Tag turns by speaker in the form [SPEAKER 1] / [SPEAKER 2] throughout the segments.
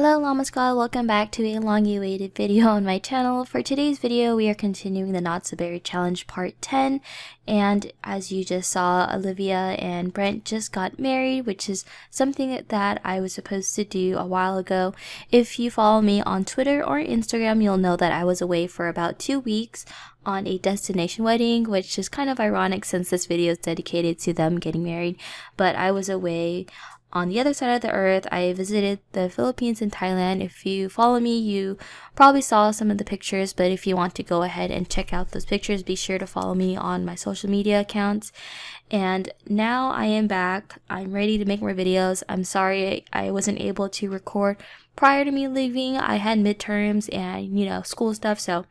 [SPEAKER 1] Hello Llama Squad, welcome back to a long-awaited video on my channel. For today's video, we are continuing the Not So Berry Challenge Part 10. And as you just saw, Olivia and Brent just got married, which is something that I was supposed to do a while ago. If you follow me on Twitter or Instagram, you'll know that I was away for about 2 weeks on a destination wedding, which is kind of ironic since this video is dedicated to them getting married. But I was away on the other side of the earth. I visited the Philippines and Thailand. If you follow me, you probably saw some of the pictures, but if you want to go ahead and check out those pictures, be sure to follow me on my social media accounts. And now I am back. I'm ready to make more videos. I'm sorry I wasn't able to record prior to me leaving. I had midterms and, school stuff, so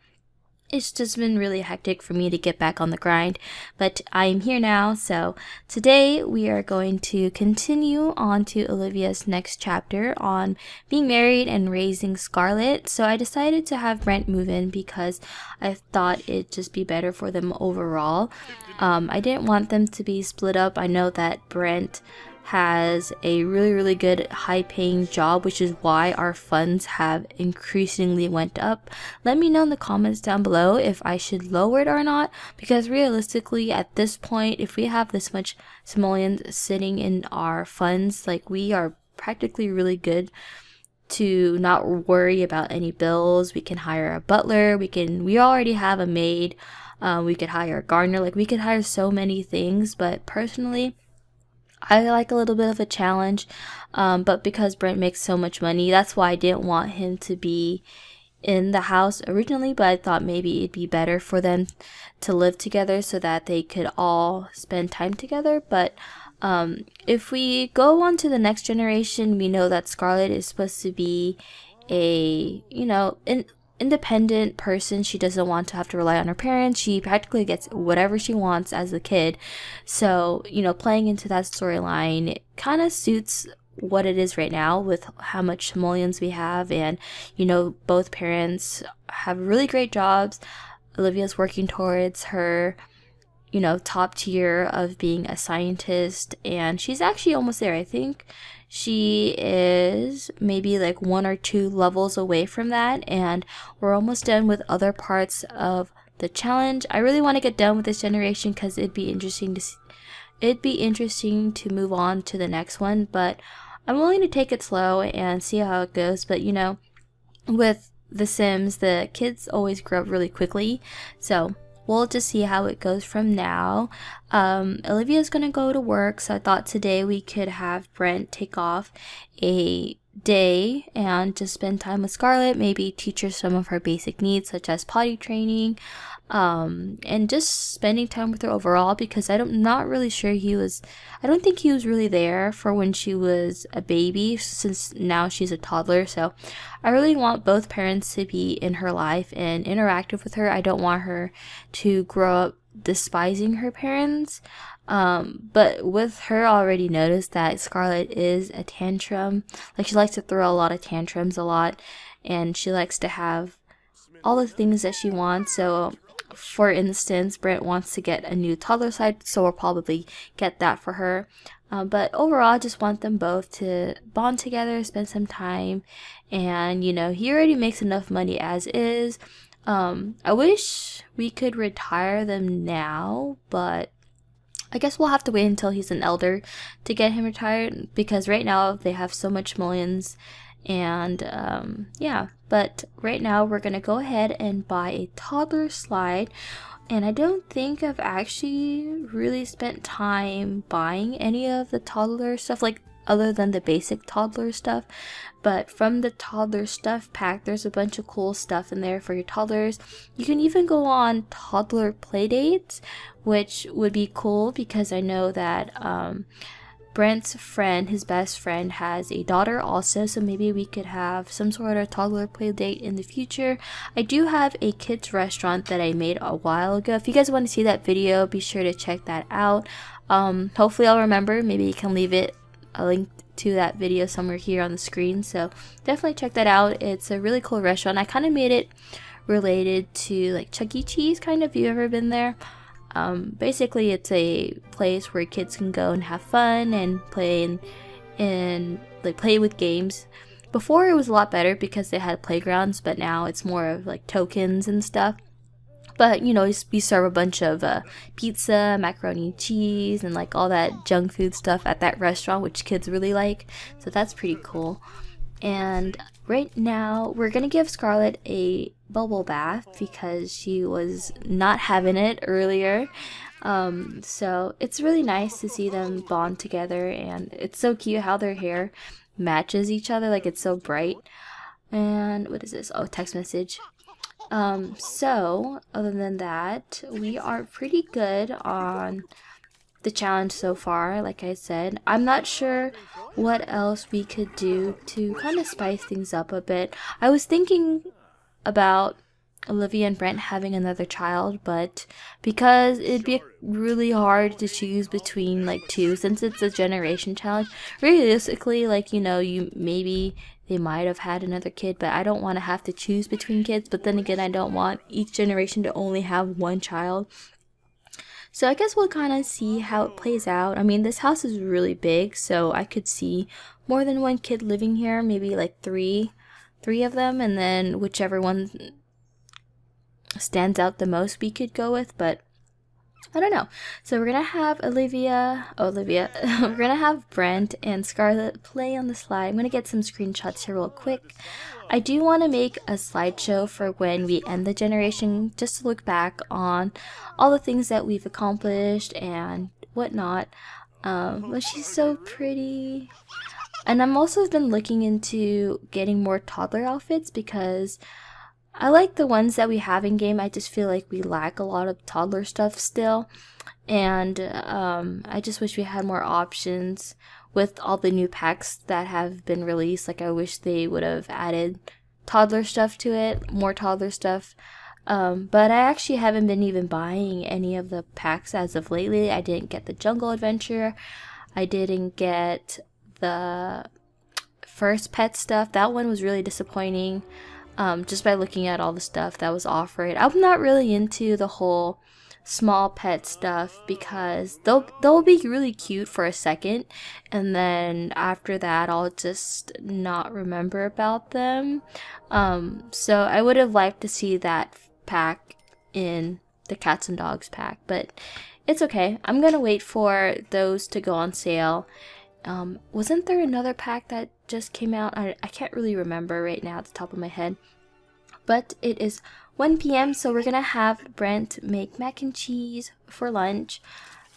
[SPEAKER 1] it's just been really hectic for me to get back on the grind, but I'm here now. So today we are going to continue on to Olivia's next chapter on being married and raising Scarlett. So I decided to have Brent move in because I thought it'd just be better for them overall. I didn't want them to be split up. I know that Brent has a really good high-paying job, which is why our funds have increasingly went up. Let me know in the comments down below if I should lower it or not, because realistically at this point, if we have this much simoleons sitting in our funds, like, we are practically really good to not worry about any bills. We can hire a butler, we already have a maid, we could hire a gardener, like, we could hire so many things. But personally, I like a little bit of a challenge, but because Brent makes so much money, that's why I didn't want him to be in the house originally, but I thought maybe it'd be better for them to live together so that they could all spend time together. But if we go on to the next generation, we know that Scarlett is supposed to be a, independent person. She doesn't want to have to rely on her parents. She practically gets whatever she wants as a kid. So, playing into that storyline kind of suits what it is right now with how much simoleons we have. And, both parents have really great jobs. Olivia's working towards her, top tier of being a scientist, and she's actually almost there. I think she is maybe like 1 or 2 levels away from that, and we're almost done with other parts of the challenge. I really want to get done with this generation because it'd be interesting to move on to the next one, but I'm willing to take it slow and see how it goes. But with The Sims, the kids always grow up really quickly, so we'll just see how it goes from now. Olivia's gonna go to work, so I thought today we could have Brent take off a day and just spend time with Scarlett, maybe teach her some of her basic needs such as potty training, and just spending time with her overall, because I'm not really sure I don't think he was really there for when she was a baby, since now she's a toddler. So I really want both parents to be in her life and interactive with her. I don't want her to grow up despising her parents. But with her, I already noticed that Scarlett is a tantrum. Like, she likes to throw a lot of tantrums a lot, and she likes to have all the things that she wants. So for instance, Brent wants to get a new toddler side, so we'll probably get that for her. But overall, I just want them both to bond together, spend some time, and he already makes enough money as is. I wish we could retire them now, but I guess we'll have to wait until he's an elder to get him retired, because right now they have so much millions. And yeah, but right now we're gonna go ahead and buy a toddler slide. And I don't think I've actually really spent time buying any of the toddler stuff, like, other than the basic toddler stuff. But from the toddler stuff pack, there's a bunch of cool stuff in there for your toddlers. You can even go on toddler play dates, which would be cool, because I know that Brent's friend, his best friend, has a daughter also, so maybe we could have some sort of toddler play date in the future. I do have a kids restaurant that I made a while ago. If you guys want to see that video, be sure to check that out. Hopefully I'll remember. Maybe you can leave it a link to that video somewhere here on the screen, so definitely check that out. It's a really cool restaurant. I kind of made it related to like Chuck E. Cheese, kind of. Have you ever been there? Basically it's a place where kids can go and have fun and play and like play with games. Before it was a lot better because they had playgrounds, but now it's more of like tokens and stuff. But you know, we serve a bunch of pizza, macaroni and cheese, and like all that junk food stuff at that restaurant, which kids really like. So that's pretty cool. And right now we're gonna give Scarlett a bubble bath because she was not having it earlier. So it's really nice to see them bond together, and it's so cute how their hair matches each other, like it's so bright. And what is this? Oh, text message. So other than that, we are pretty good on the challenge so far. Like I said, I'm not sure what else we could do to kind of spice things up a bit. I was thinking about Olivia and Brent having another child, but because it'd be really hard to choose between like two, since it's a generation challenge, realistically, like, you know, maybe they might have had another kid, but I don't want to have to choose between kids. But then again, I don't want each generation to only have one child. So I guess we'll kind of see how it plays out. I mean, this house is really big, so I could see more than one kid living here, maybe like three of them, and then whichever one stands out the most we could go with, but I don't know. So we're gonna have Olivia, we're gonna have Brent and Scarlett play on the slide. I'm gonna get some screenshots here real quick. I do want to make a slideshow for when we end the generation, just to look back on all the things that we've accomplished and whatnot. But she's so pretty. And I'm also been looking into getting more toddler outfits because I like the ones that we have in game. I just feel like we lack a lot of toddler stuff still, and I just wish we had more options with all the new packs that have been released. Like, I wish they would have added toddler stuff to it, more toddler stuff. But I actually haven't been even buying any of the packs as of lately. I didn't get the Jungle Adventure. I didn't get the first pet stuff. That one was really disappointing. Just by looking at all the stuff that was offered. I'm not really into the whole small pet stuff because they'll be really cute for a second, and then after that I'll just not remember about them. So I would have liked to see that pack in the cats and dogs pack, but it's okay. I'm gonna wait for those to go on sale. Wasn't there another pack that just came out? I can't really remember right now at the top of my head. But it is 1 p.m. so we're gonna have Brent make mac and cheese for lunch.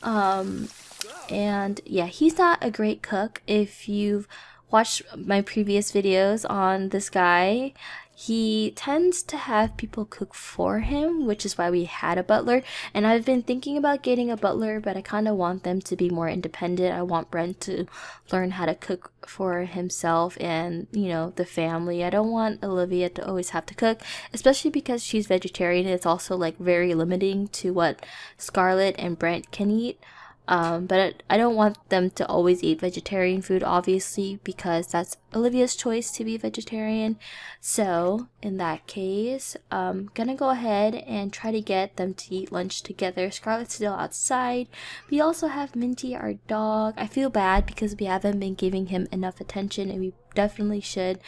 [SPEAKER 1] And yeah, he's not a great cook. If you've watched my previous videos on this guy, he tends to have people cook for him, which is why we had a butler. And I've been thinking about getting a butler, but I kind of want them to be more independent. I want Brent to learn how to cook for himself and, you know, the family. I don't want Olivia to always have to cook, especially because she's vegetarian. It's also like very limiting to what Scarlett and Brent can eat. But I don't want them to always eat vegetarian food, obviously, because that's Olivia's choice to be vegetarian. So in that case, I'm gonna go ahead and try to get them to eat lunch together. Scarlett's still outside. We also have Minty, our dog. I feel bad because we haven't been giving him enough attention, and we definitely should.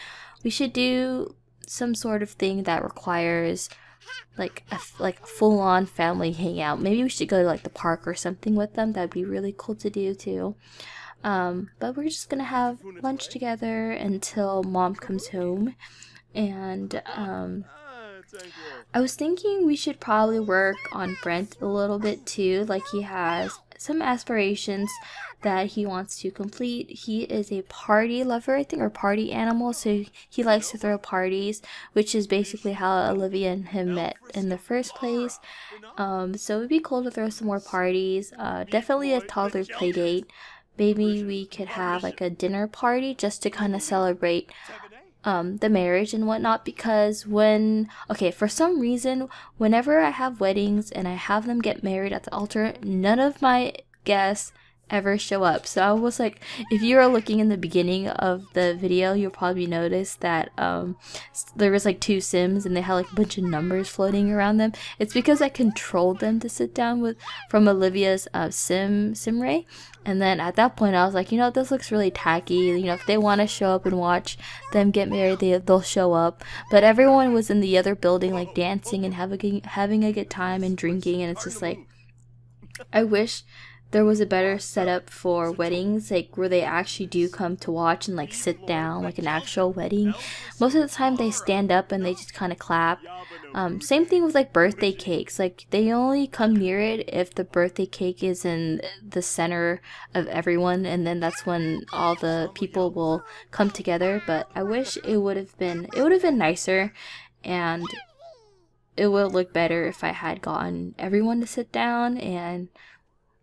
[SPEAKER 1] We should do some sort of thing that requires like a full-on family hangout. Maybe we should go to like the park or something with them. That'd be really cool to do too. But we're just gonna have lunch together until Mom comes home. And I was thinking we should probably work on Brent a little bit too. Like, he has some aspirations that he wants to complete. He is a party lover, I think, or party animal, so he likes to throw parties, which is basically how Olivia and him met in the first place. So it'd be cool to throw some more parties. Definitely a toddler play date. Maybe we could have like a dinner party just to kind of celebrate the marriage and whatnot, because for some reason, whenever I have weddings and I have them get married at the altar, none of my guests ever show up. So I was like, if you are looking in the beginning of the video, you'll probably notice that there was like 2 Sims and they had like a bunch of numbers floating around them. It's because I controlled them to sit down with from Olivia's sim ray. And then at that point I was like, you know, this looks really tacky. You know, if they want to show up and watch them get married, they'll show up. But everyone was in the other building like dancing and having a good time and drinking, and it's just like, I wish there was a better setup for weddings, like where they actually do come to watch and like sit down like an actual wedding. Most of the time they stand up and they just kind of clap. Same thing with like birthday cakes, like they only come near it if the birthday cake is in the center of everyone, and then that's when all the people will come together. But I wish it would have been nicer, and it would look better if I had gotten everyone to sit down.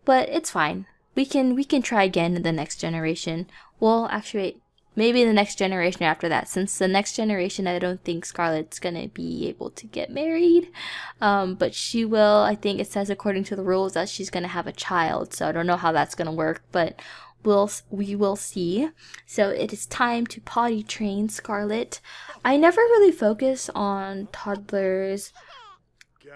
[SPEAKER 1] But it's fine. We can try again in the next generation. Well, actually, wait, maybe the next generation after that. Since the next generation, I don't think Scarlett's gonna be able to get married. But she will. I think it says according to the rules that she's gonna have a child. So I don't know how that's gonna work, but we will see. So it is time to potty train Scarlett. I never really focus on toddlers'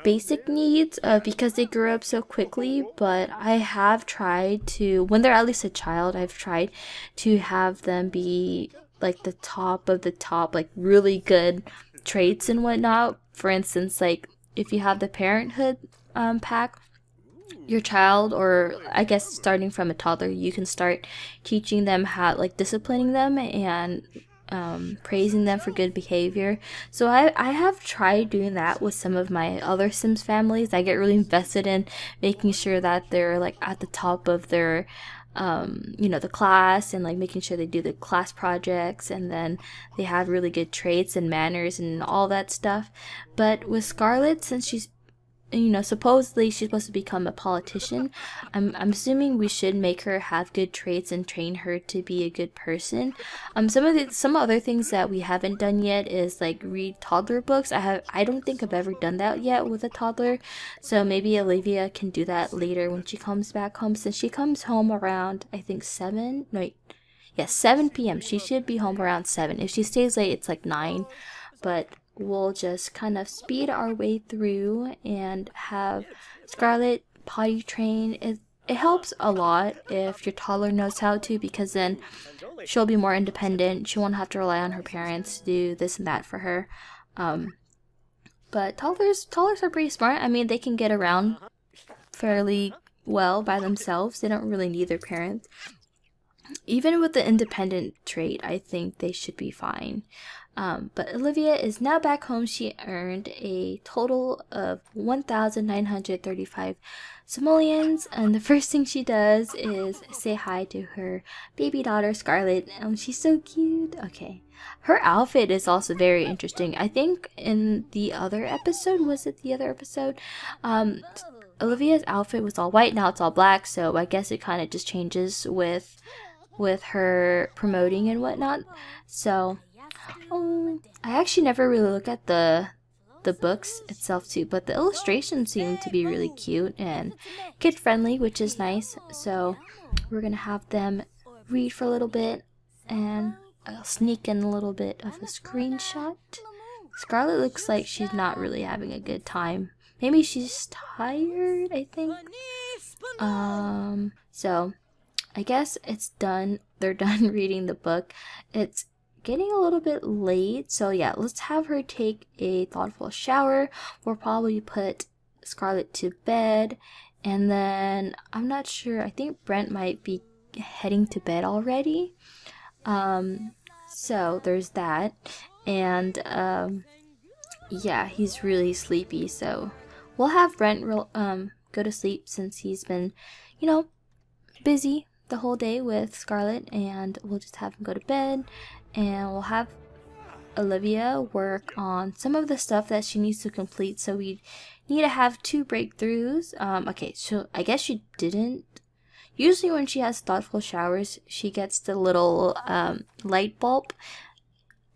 [SPEAKER 1] basic needs because they grew up so quickly, but I have tried to, when they're at least a child, I've tried to have them be like the top of the top, like really good traits and whatnot. For instance, like if you have the parenthood pack, your child, or I guess starting from a toddler, you can start teaching them how, like disciplining them and praising them for good behavior. So I have tried doing that with some of my other Sims families. I get really invested in making sure that they're like at the top of their you know, the class, and like making sure they do the class projects, and then they have really good traits and manners and all that stuff. But with Scarlett, since she's, you know, supposedly she's supposed to become a politician, I'm assuming we should make her have good traits and train her to be a good person. Some other things that we haven't done yet is like read toddler books. I don't think I've ever done that yet with a toddler, so maybe Olivia can do that later when she comes back home, since she comes home around, I think 7 p.m. She should be home around 7. If she stays late, it's like 9. But we'll just kind of speed our way through and have Scarlett potty train. It helps a lot if your toddler knows how to, because then she'll be more independent. She won't have to rely on her parents to do this and that for her. But toddlers are pretty smart. I mean, they can get around fairly well by themselves. They don't really need their parents. Even with the independent trait, I think they should be fine. But Olivia is now back home. She earned a total of 1,935 simoleons, and the first thing she does is say hi to her baby daughter Scarlett. She's so cute. Okay, her outfit is also very interesting. I think in the other episode, Olivia's outfit was all white. Now it's all black, so I guess it kind of just changes with her promoting and whatnot. So I actually never really look at the books itself too, but the illustrations seem to be really cute and kid friendly, which is nice. So we're gonna have them read for a little bit, and I'll sneak in a little bit of a screenshot. Scarlett looks like she's not really having a good time. Maybe she's tired, I think. So I guess it's done. They're done reading the book. It's getting a little bit late, so yeah, let's have her take a thoughtful shower. We'll probably put Scarlett to bed, and then I'm not sure, I think Brent might be heading to bed already. So there's that, and yeah, he's really sleepy, so we'll have Brent go to sleep, since he's been, you know, busy the whole day with Scarlett, and we'll just have him go to bed. And we'll have Olivia work on some of the stuff that she needs to complete. So we need to have 2 breakthroughs. Okay, so I guess she didn't. Usually when she has thoughtful showers, she gets the little light bulb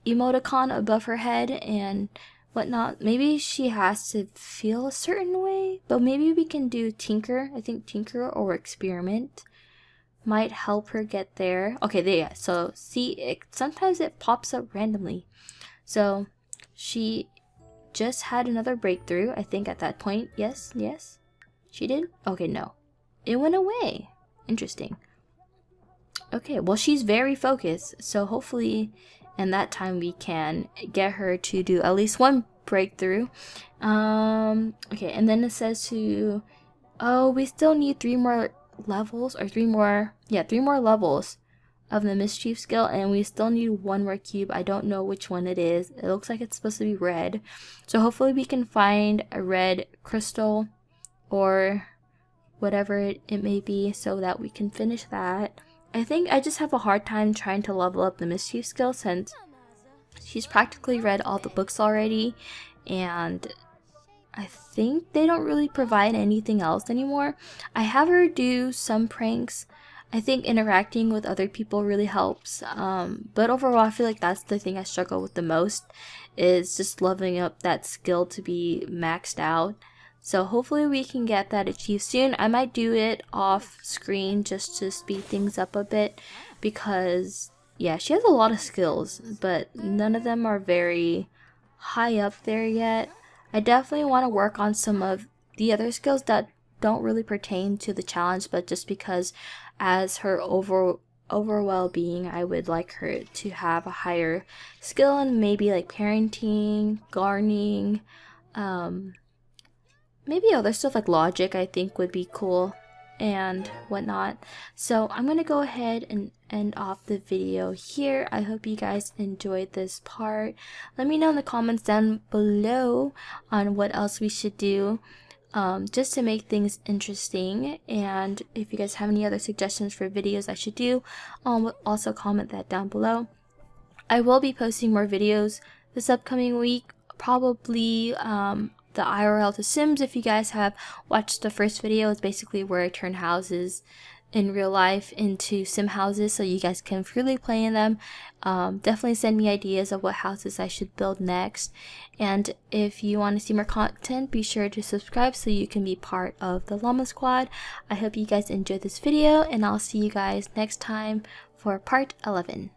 [SPEAKER 1] emoticon above her head and whatnot. Maybe she has to feel a certain way, but maybe we can do Tinker. I think Tinker or Experiment. might help her get there. Okay, there, yeah. So see, sometimes it pops up randomly. So she just had another breakthrough, I think, at that point. Yes, she did. Okay, no, it went away. Interesting. Okay, well, she's very focused, so hopefully in that time we can get her to do at least one breakthrough. Okay, and then it says to, oh, we still need 3 more levels, or 3 more levels of the mischief skill, and we still need 1 more cube. I don't know which one it is. It looks like it's supposed to be red, so hopefully we can find a red crystal or whatever it may be so that we can finish that. I think I just have a hard time trying to level up the mischief skill since she's practically read all the books already, and I think they don't really provide anything else anymore. I have her do some pranks. I think interacting with other people really helps, but overall I feel like that's the thing I struggle with the most, is just leveling up that skill to be maxed out. So hopefully we can get that achieved soon. I might do it off screen just to speed things up a bit, because yeah, she has a lot of skills, but none of them are very high up there yet. I definitely want to work on some of the other skills that don't really pertain to the challenge, but just because as her overall well-being, I would like her to have a higher skill in maybe like parenting, gardening, maybe other stuff like logic I think would be cool and whatnot. So I'm gonna go ahead and end off the video here. I hope you guys enjoyed this part. Let me know in the comments down below on what else we should do, just to make things interesting, and if you guys have any other suggestions for videos I should do, also comment that down below. I will be posting more videos this upcoming week, probably the IRL to Sims. If you guys have watched the first video, it's basically where I turn houses in real life into sim houses so you guys can freely play in them. Definitely send me ideas of what houses I should build next, and if you want to see more content, be sure to subscribe so you can be part of the Llama Squad. I hope you guys enjoyed this video, and I'll see you guys next time for part 11.